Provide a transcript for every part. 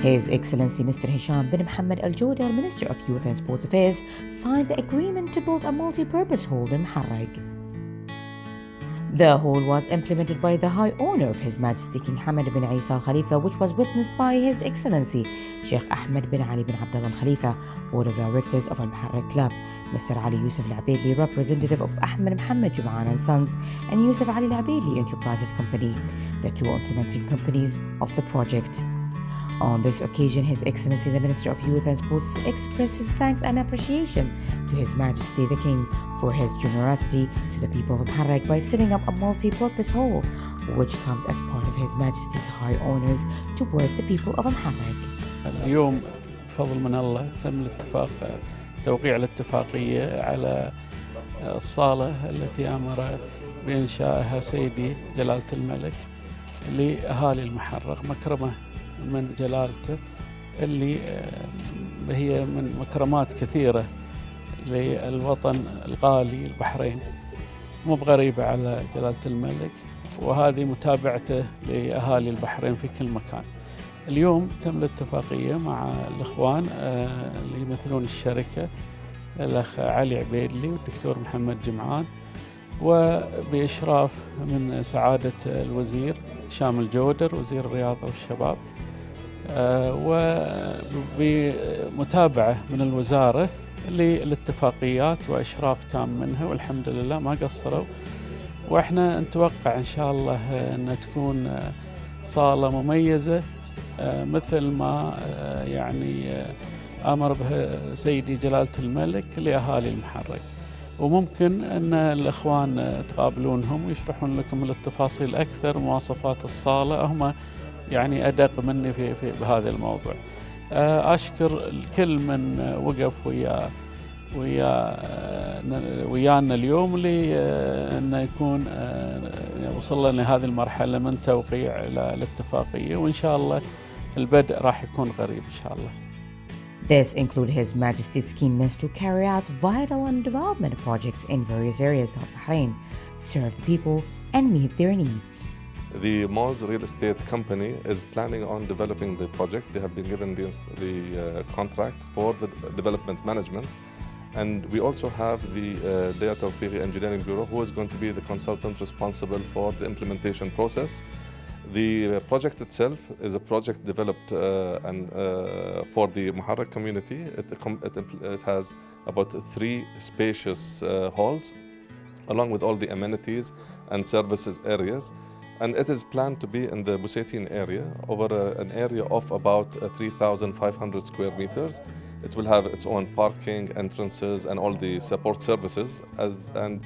His Excellency Mr. Hisham bin Mohammed Al Jodar, Minister of Youth and Sports Affairs, signed the agreement to build a multi-purpose hall in Muharraq. The hall was implemented by the High Honor of His Majesty King Hamad bin Isa Al Khalifa, which was witnessed by His Excellency Sheikh Ahmed bin Ali bin Abdullah Al Khalifa, Board of Directors of Al Muharraq Club, Mr. Ali Yusuf Al Abeidli, representative of Ahmed Mohammed Jum'an and Sons, and Yusuf Ali Al Abeidli Enterprises Company, the two implementing companies of the project. On this occasion, His Excellency the Minister of Youth and Sports expressed his thanks and appreciation to His Majesty the King for his generosity to the people of Muharraq by setting up a multi-purpose hall, which comes as part of His Majesty's high honors towards the people of Muharraq. اليوم بفضل من الله تم توقيع الاتفاقية على الصالة التي أمر بإنشائها سيدي جلالة الملك لأهالي المحرق، مكرمة من جلالته اللي هي من مكرمات كثيرة للوطن الغالي البحرين، مو بغريبة على جلالة الملك، وهذه متابعته لأهالي البحرين في كل مكان. اليوم تم الاتفاقية مع الإخوان اللي يمثلون الشركة، الأخ علي عبيدلي والدكتور محمد جمعان، وبإشراف من سعادة الوزير هشام الجودر وزير الرياضة والشباب، وبمتابعة من الوزارة للاتفاقيات وإشراف تام منها، والحمد لله ما قصروا. وإحنا نتوقع إن شاء الله أن تكون صالة مميزة مثل ما يعني أمر به سيدي جلالة الملك لأهالي المحرق، وممكن أن الإخوان تقابلونهم ويشرحون لكم التفاصيل أكثر، مواصفات الصالة هم يعني أدق مني في بهذا الموضوع. أشكر الكل من وقف ويانا اليوم لأن يكون وصلنا لهذه المرحلة من توقيع الاتفاقية، وإن شاء الله البدء راح يكون قريب إن شاء الله. This included His Majesty's keenness to carry out vital and development projects in various areas of Bahrain, serve the people and meet their needs. The Mall's real estate company is planning on developing the project. They have been given the contract for the development management. And we also have the Data Engineering Bureau, who is going to be the consultant responsible for the implementation process. The project itself is a project developed for the Muharraq community. It has about 3 spacious halls, along with all the amenities and services areas. And it is planned to be in the Busaitin area, over an area of about 3,500 square meters. It will have its own parking, entrances, and all the support services. And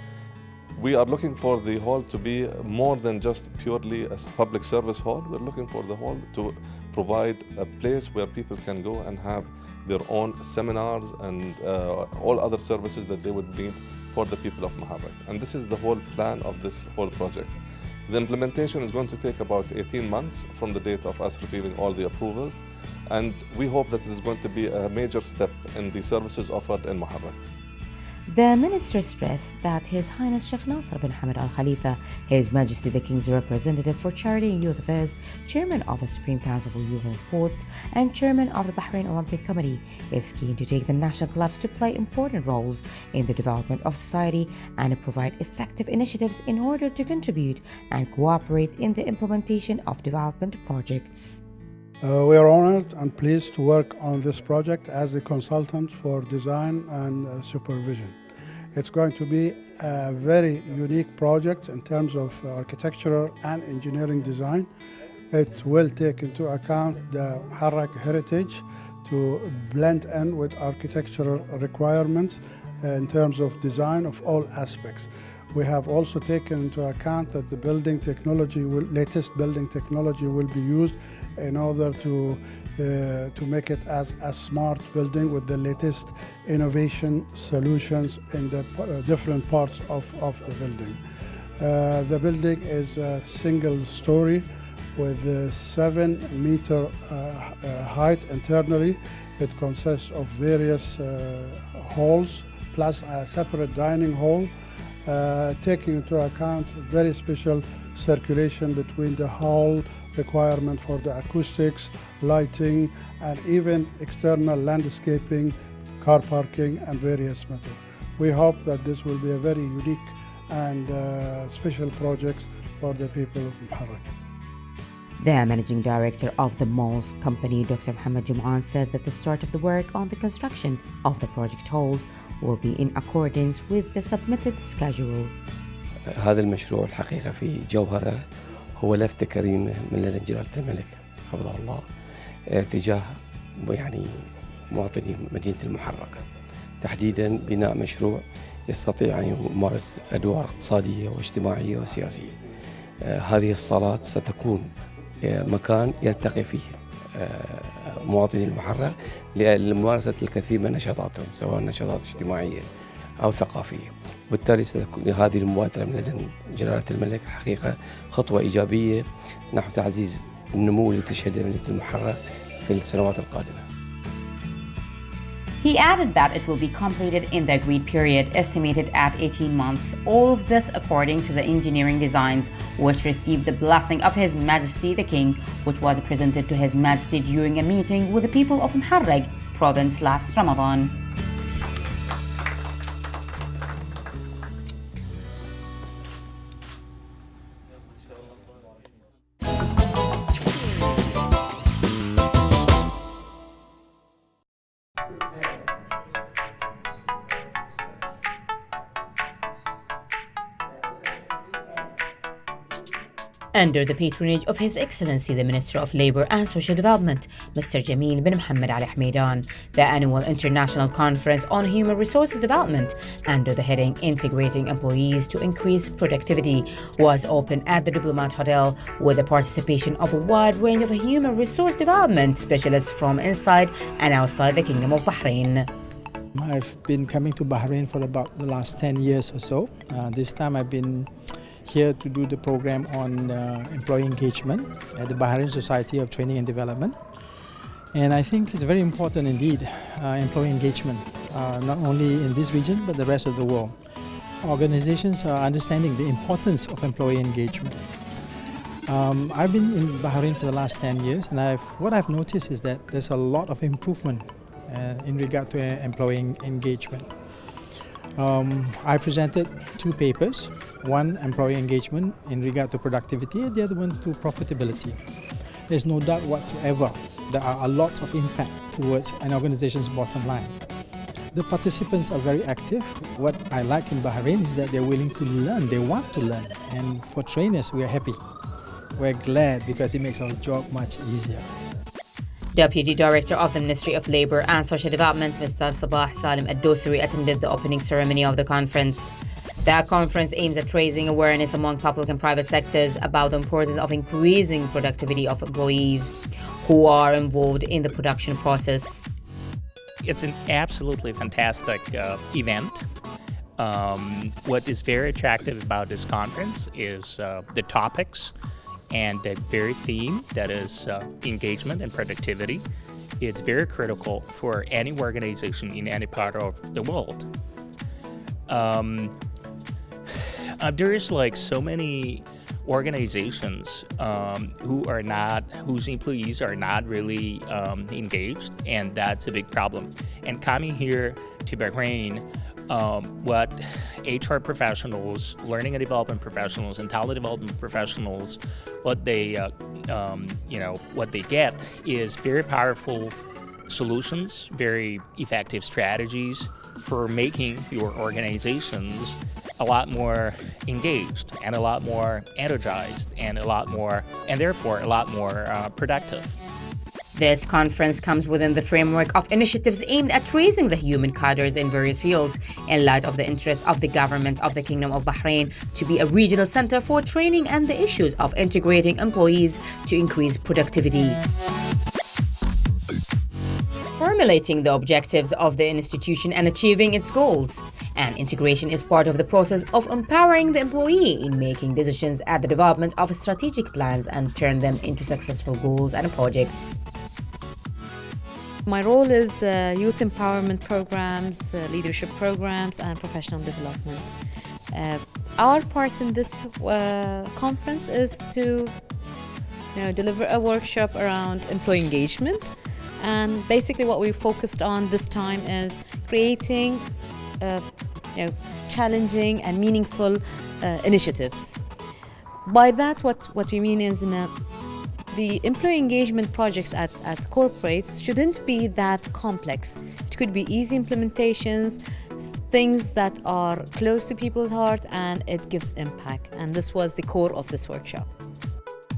we are looking for the hall to be more than just purely a public service hall. We're looking for the hall to provide a place where people can go and have their own seminars and all other services that they would need for the people of Muharraq. And this is the whole plan of this whole project. The implementation is going to take about 18 months from the date of us receiving all the approvals, and we hope that it is going to be a major step in the services offered in Muharraq. The minister stressed that His Highness Sheikh Nasser bin Hamad Al Khalifa, His Majesty the King's representative for Charity and Youth Affairs, Chairman of the Supreme Council for Youth and Sports, and Chairman of the Bahrain Olympic Committee, is keen to take the national clubs to play important roles in the development of society and provide effective initiatives in order to contribute and cooperate in the implementation of development projects. We are honored and pleased to work on this project as the consultant for design and supervision. It's going to be a very unique project in terms of architectural and engineering design. It will take into account the Muharraq heritage to blend in with architectural requirements in terms of design of all aspects. We have also taken into account that the latest building technology will be used in order to make it as a smart building with the latest innovation solutions in the different parts of the building. The building is a single story with 7-meter height internally. It consists of various halls plus a separate dining hall. taking into account very special circulation between the hall, requirement for the acoustics, lighting, and even external landscaping, car parking, and various matters. We hope that this will be a very unique and special project for the people of Muharraq. The managing director of the malls company, Dr. Mohammed Jum'an, said that the start of the work on the construction of the project halls will be in accordance with the submitted schedule. هذا المشروع الحقيقة في جوهره هو لفتة كريمة من لدى جلالة الملك حفظه الله تجاه مواطني مدينة المحرقة، تحديدا بناء مشروع يستطيع أن يمارس أدوار اقتصادية واجتماعية وسياسية. هذه الصالات ستكون مكان يلتقي فيه مواطني المحرق لممارسة الكثير من نشاطاتهم، سواء نشاطات اجتماعية أو ثقافية. بالتالي ستكون هذه المبادرة من لدى جلالة الملك حقيقة خطوة إيجابية نحو تعزيز النمو اللي تشهده مدينة المحرق في السنوات القادمة. He added that it will be completed in the agreed period, estimated at 18 months. All of this according to the engineering designs, which received the blessing of His Majesty the King, which was presented to His Majesty during a meeting with the people of Muharraq province last Ramadan. Under the patronage of His Excellency the Minister of Labour and Social Development, Mr. Jamil bin Mohammed Al Hameidan, the annual International Conference on Human Resources Development, under the heading Integrating Employees to Increase Productivity, was opened at the Diplomat Hotel with the participation of a wide range of human resource development specialists from inside and outside the Kingdom of Bahrain. I've been coming to Bahrain for about the last 10 years or so. This time I've been here to do the program on employee engagement at the Bahrain Society of Training and Development. And I think it's very important indeed, employee engagement, not only in this region but the rest of the world. Organizations are understanding the importance of employee engagement. I've been in Bahrain for the last 10 years, and what I've noticed is that there's a lot of improvement in regard to employee engagement. I presented two papers, one employee engagement in regard to productivity and the other one to profitability. There's no doubt whatsoever there are lots of impact towards an organization's bottom line. The participants are very active. What I like in Bahrain is that they're willing to learn, they want to learn. And for trainers, we're happy. We're glad because it makes our job much easier. Deputy Director of the Ministry of Labour and Social Development, Mr. Sabah Salim Ad-Dosari, attended the opening ceremony of the conference. The conference aims at raising awareness among public and private sectors about the importance of increasing productivity of employees who are involved in the production process. It's an absolutely fantastic event. What is very attractive about this conference is the topics and the very theme, that is engagement and productivity. It's very critical for any organization in any part of the world. There is so many organizations whose employees are not really engaged, and that's a big problem. And coming here to Bahrain, what HR professionals, learning and development professionals, and talent development professionals, what they get is very powerful solutions, very effective strategies for making your organizations a lot more engaged and a lot more energized and therefore a lot more productive. This conference comes within the framework of initiatives aimed at raising the human cadres in various fields in light of the interest of the government of the Kingdom of Bahrain to be a regional center for training and the issues of integrating employees to increase productivity. Formulating the objectives of the institution and achieving its goals. And integration is part of the process of empowering the employee in making decisions at the development of strategic plans and turn them into successful goals and projects. My role is youth empowerment programs, leadership programs, and professional development. Our part in this conference is to deliver a workshop around employee engagement. And basically what we focused on this time is creating challenging and meaningful initiatives. By that, what we mean is the employee engagement projects at corporates shouldn't be that complex. It could be easy implementations, things that are close to people's heart, and it gives impact. And this was the core of this workshop.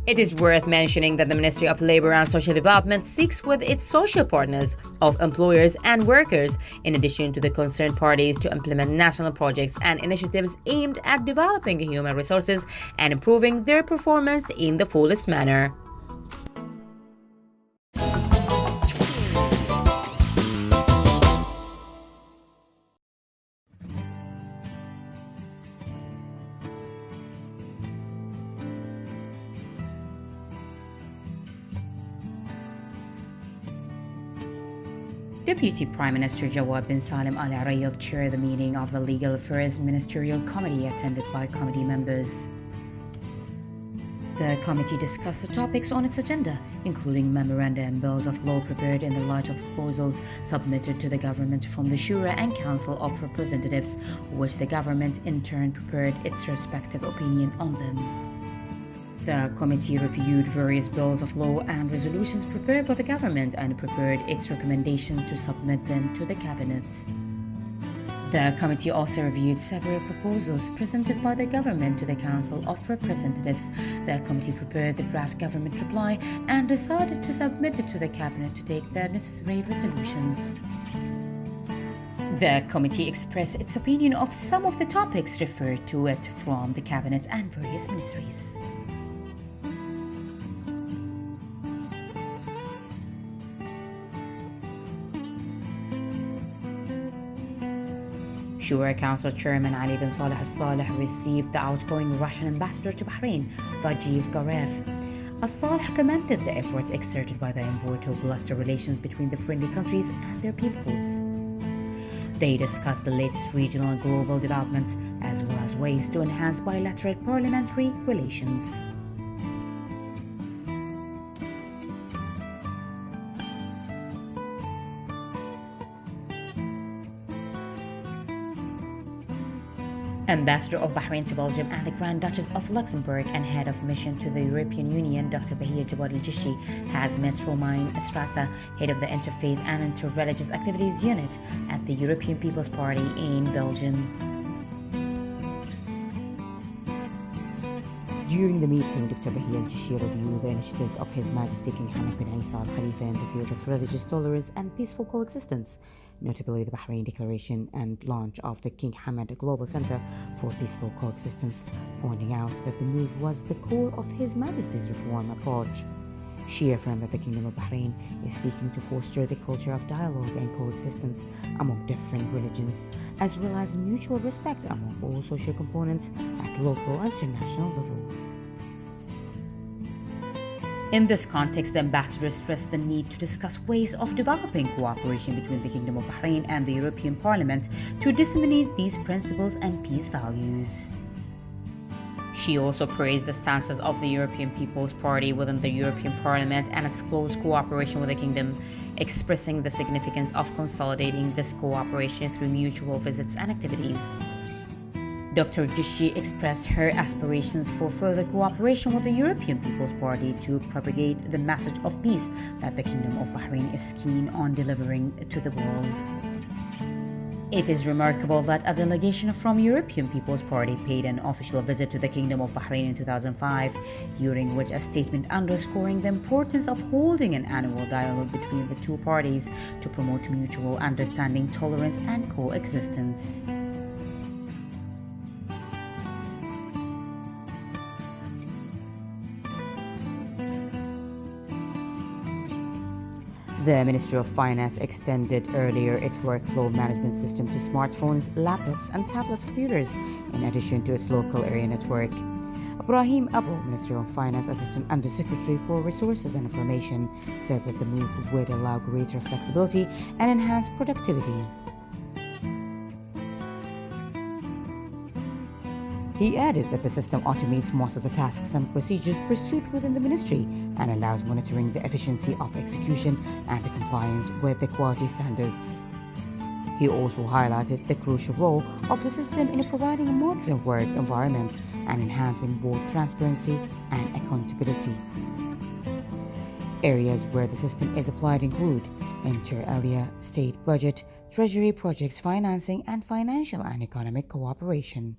It is worth mentioning that the Ministry of Labour and Social Development seeks with its social partners of employers and workers, in addition to the concerned parties, to implement national projects and initiatives aimed at developing human resources and improving their performance in the fullest manner. Deputy Prime Minister Jawad bin Salim Al Arayel chaired the meeting of the Legal Affairs Ministerial Committee, attended by committee members. The committee discussed the topics on its agenda, including memoranda and bills of law prepared in the light of proposals submitted to the government from the Shura and Council of Representatives, which the government in turn prepared its respective opinion on them. The committee reviewed various bills of law and resolutions prepared by the government and prepared its recommendations to submit them to the cabinet. The committee also reviewed several proposals presented by the government to the Council of Representatives. The committee prepared the draft government reply and decided to submit it to the cabinet to take the necessary resolutions. The committee expressed its opinion of some of the topics referred to it from the cabinet and various ministries. Shura Council Chairman Ali bin Saleh Al-Saleh received the outgoing Russian ambassador to Bahrain, Vajiv Garev. Al-Saleh commended the efforts exerted by the envoy to bolster relations between the friendly countries and their peoples. They discussed the latest regional and global developments, as well as ways to enhance bilateral parliamentary relations. Ambassador of Bahrain to Belgium and the Grand Duchess of Luxembourg and Head of Mission to the European Union, Dr. Bahir Jawad Al-Jishi, has met Romain Estrasa, Head of the Interfaith and Interreligious Activities Unit at the European People's Party in Belgium. During the meeting, Dr. Bahir Al-Jishi reviewed the initiatives of His Majesty King Hamad bin Isa Al Khalifa in the field of religious tolerance and peaceful coexistence, notably the Bahrain Declaration and launch of the King Hamad Global Center for Peaceful Coexistence, pointing out that the move was the core of His Majesty's reform approach. She affirmed that the Kingdom of Bahrain is seeking to foster the culture of dialogue and coexistence among different religions, as well as mutual respect among all social components at local and international levels. In this context, the ambassador stressed the need to discuss ways of developing cooperation between the Kingdom of Bahrain and the European Parliament to disseminate these principles and peace values. She also praised the stances of the European People's Party within the European Parliament and its close cooperation with the Kingdom, expressing the significance of consolidating this cooperation through mutual visits and activities. Dr. Jishi expressed her aspirations for further cooperation with the European People's Party to propagate the message of peace that the Kingdom of Bahrain is keen on delivering to the world. It is remarkable that a delegation from European People's Party paid an official visit to the Kingdom of Bahrain in 2005, during which a statement underscoring the importance of holding an annual dialogue between the two parties to promote mutual understanding, tolerance, and coexistence. The Ministry of Finance extended earlier its workflow management system to smartphones, laptops, and tablets computers, in addition to its local area network. Ibrahim Abu, Ministry of Finance Assistant Undersecretary for Resources and Information, said that the move would allow greater flexibility and enhance productivity. He added that the system automates most of the tasks and procedures pursued within the ministry and allows monitoring the efficiency of execution and the compliance with the quality standards. He also highlighted the crucial role of the system in providing a modern work environment and enhancing both transparency and accountability. Areas where the system is applied include inter alia, state budget, treasury projects financing, and financial and economic cooperation.